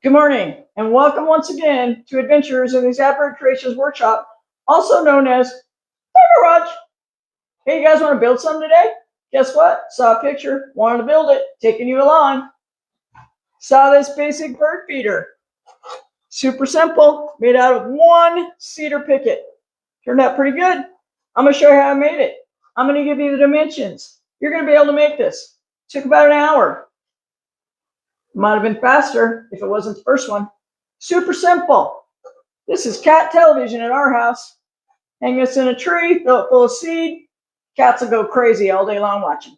Good morning, and welcome once again to Adventures in the Zapper Creations Workshop, also known as the Garage. Hey, you guys want to build something today? Guess what? Saw a picture, wanted to build it, taking you along. Saw this basic bird feeder. Super simple, made out of one cedar picket. Turned out pretty good. I'm going to show you how I made it. I'm going to give you the dimensions. You're going to be able to make this. Took about an hour. Might have been faster if it wasn't the first one. Super simple. This is cat television in our house. Hang this in a tree, fill it full of seed. Cats will go crazy all day long watching.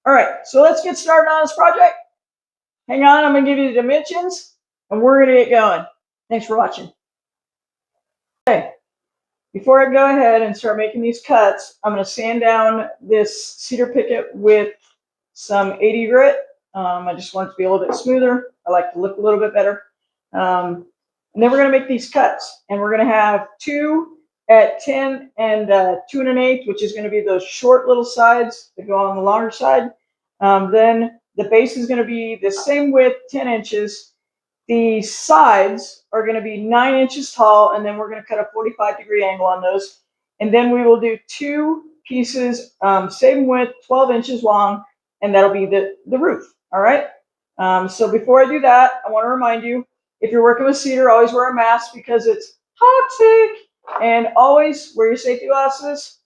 All right, so let's get started on this project. Hang on, I'm going to give you the dimensions, and we're going to get going. Thanks for watching. Okay, before I go ahead and start making these cuts, I'm going to sand down this cedar picket with some 80 grit. I just want it to be a little bit smoother. I like to look a little bit better. And then we're going to make these cuts, and we're going to have 2 at 10 and 2 1/8, which is going to be those short little sides that go on the longer side. Then the base is going to be the same width, 10 inches. The sides are going to be 9 inches tall, and then we're going to cut a 45-degree angle on those. And then we will do 2 pieces, same width, 12 inches long, and that'll be the roof. All right. So before I do that, I want to remind you, if you're working with cedar, always wear a mask because it's toxic. And always wear your safety glasses.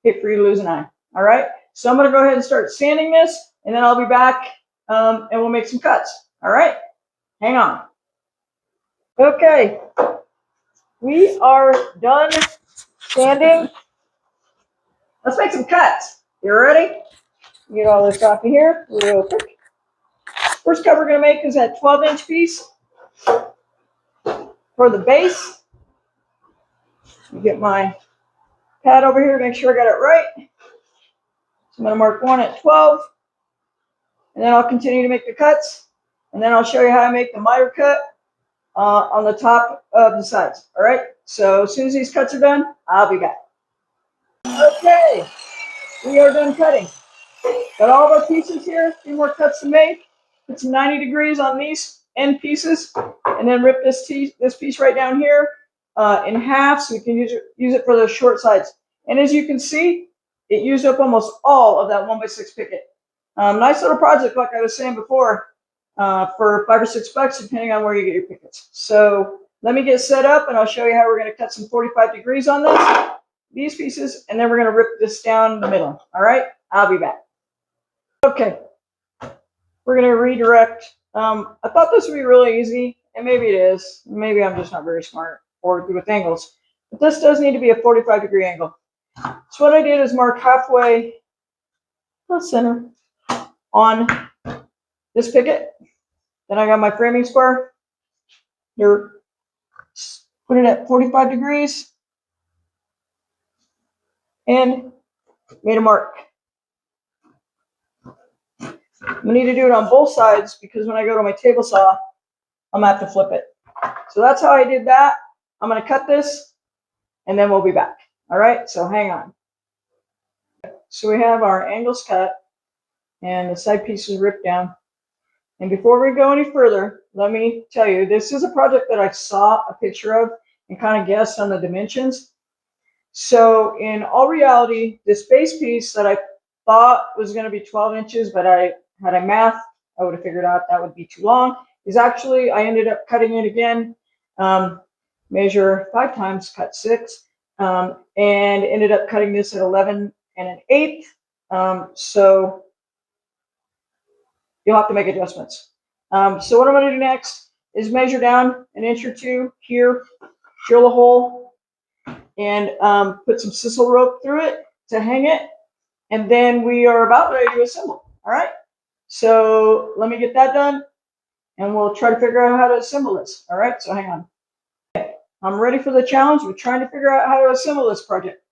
Hit for you to lose an eye. All right. So I'm going to go ahead and start sanding this, and then I'll be back and we'll make some cuts. All right. Hang on. Okay. We are done sanding. Let's make some cuts. You ready? Get all this off of here real quick. First cut we're going to make is that 12-inch piece for the base. Get my pad over here to make sure I got it right. So I'm going to mark 1 at 12, and then I'll continue to make the cuts, and then I'll show you how I make the miter cut on the top of the sides. All right, so as soon as these cuts are done, I'll be back. Okay, we are done cutting. Got all of our pieces here, a few more cuts to make. Put some 90 degrees on these end pieces, and then rip this piece right down here in half so we can use it for those short sides. And as you can see, it used up almost all of that 1x6 picket. Nice little project, like I was saying before, for $5 or $6, depending on where you get your pickets. So let me get set up, and I'll show you how we're going to cut some 45 degrees on these pieces, and then we're going to rip this down the middle. All right, I'll be back. Okay, we're going to redirect. I thought this would be really easy, and maybe it is. Maybe I'm just not very smart or good with angles. But this does need to be a 45-degree angle. So what I did is mark halfway, center, on this picket. Then I got my framing square. Here, put it at 45 degrees and made a mark. I'm gonna need to do it on both sides because when I go to my table saw, I'm gonna have to flip it. So that's how I did that. I'm gonna cut this and then we'll be back. All right, so hang on. So we have our angles cut and the side pieces ripped down. And before we go any further, let me tell you, this is a project that I saw a picture of and kind of guessed on the dimensions. So in all reality, this base piece that I thought was going to be 12 inches, but had a math, I would have figured out that would be too long, is actually, I ended up cutting it again, measure 5 times, cut 6, and ended up cutting this at 11 1/8. So you'll have to make adjustments. So what I'm going to do next is measure down 1 inch or 2 here, drill a hole, and put some sisal rope through it to hang it, and then we are about ready to assemble. All right, so let me get that done, and we'll try to figure out how to assemble this. All right, so hang on. Okay, I'm ready for the challenge. We're trying to figure out how to assemble this project.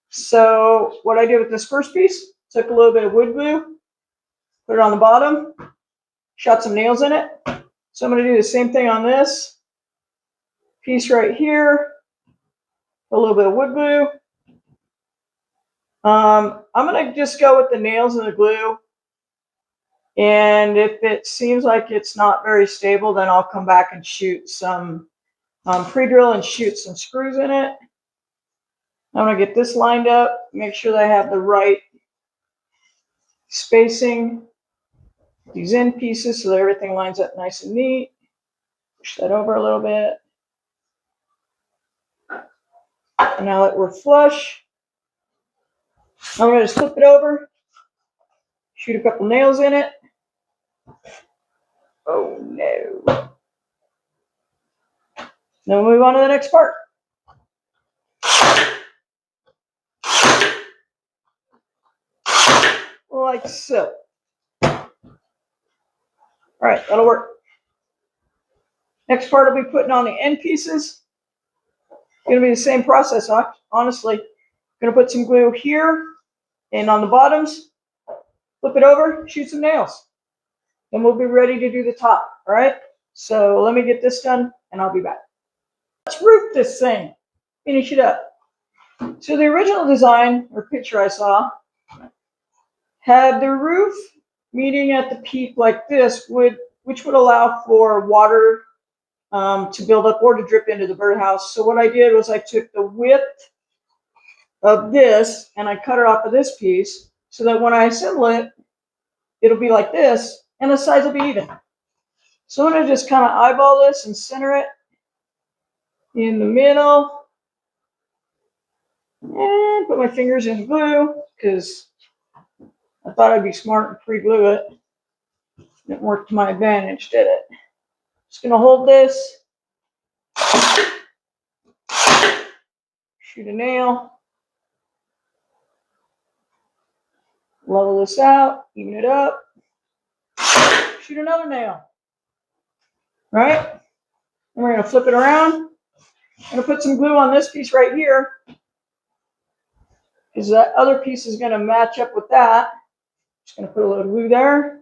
So what I did with this first piece, took a little bit of wood glue, put it on the bottom, shot some nails in it. So I'm going to do the same thing on this piece right here, a little bit of wood glue. I'm going to just go with the nails and the glue And if it seems like it's not very stable, then I'll come back and shoot some pre-drill and shoot some screws in it. I'm going to get this lined up, make sure that I have the right spacing, these end pieces, so that everything lines up nice and neat. Push that over a little bit. And now that we're flush, I'm going to just flip it over, shoot a couple nails in it. Oh no. Then we'll move on to the next part. Like so. All right, that'll work. Next part I'll be putting on the end pieces. Gonna be the same process, honestly. Gonna put some glue here and on the bottoms, flip it over, shoot some nails. Then we'll be ready to do the top, all right? So let me get this done and I'll be back. Let's roof this thing, finish it up. So the original design or picture I saw had the roof meeting at the peak like this, which would allow for water to build up or to drip into the birdhouse. So what I did was I took the width of this and I cut it off of this piece so that when I assemble it, it'll be like this and the sides will be even. So I'm going to just kind of eyeball this and center it in the middle and put my fingers in glue because I thought I'd be smart and pre-glue it. Didn't work to my advantage, did it? Just going to hold this, shoot a nail, level this out, even it up, shoot another nail, right? And we're going to flip it around. I'm going to put some glue on this piece right here because that other piece is going to match up with that. Just going to put a little glue there.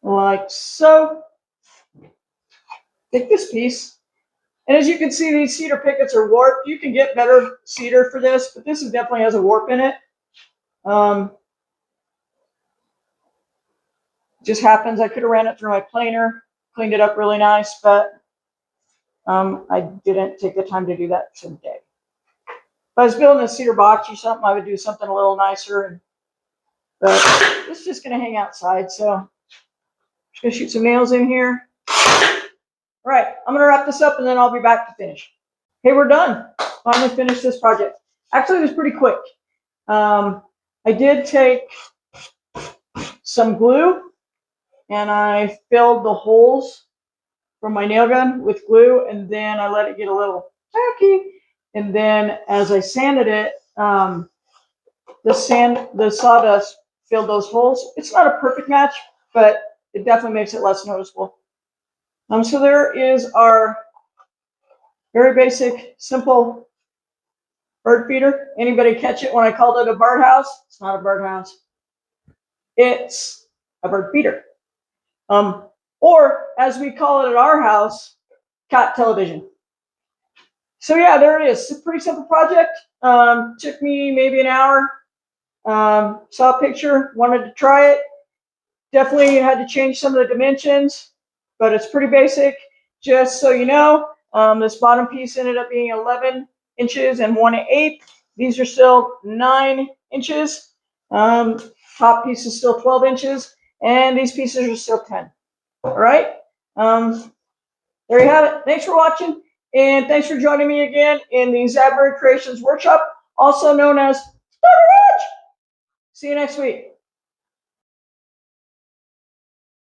Like so. Take this piece. And as you can see, these cedar pickets are warped. You can get better cedar for this, but this definitely has a warp in it. Just happens. I could have ran it through my planer, cleaned it up really nice, but I didn't take the time to do that today. If I was building a cedar box or something, I would do something a little nicer. But this is just going to hang outside, so I'm just going to shoot some nails in here. All right, I'm going to wrap this up, and then I'll be back to finish. Hey, we're done. Finally finished this project. Actually, it was pretty quick. I did take some glue, and I filled the holes from my nail gun with glue, and then I let it get a little tacky. And then as I sanded it, the sawdust filled those holes. It's not a perfect match, but it definitely makes it less noticeable. So there is our very basic, simple bird feeder. Anybody catch it when I called it a birdhouse? It's not a birdhouse. It's a bird feeder. Or as we call it at our house, cat television. So yeah, there it is. It's a pretty simple project. Took me maybe an hour. Saw a picture, wanted to try it. Definitely had to change some of the dimensions, but it's pretty basic. Just so you know, this bottom piece ended up being 11 inches and 1/8. These are still 9 inches. Top piece is still 12 inches, and these pieces are still 10. All right. There you have it. Thanks for watching, and thanks for joining me again in the Zabberry Creations Workshop, also known as Stubborn Edge. See you next week.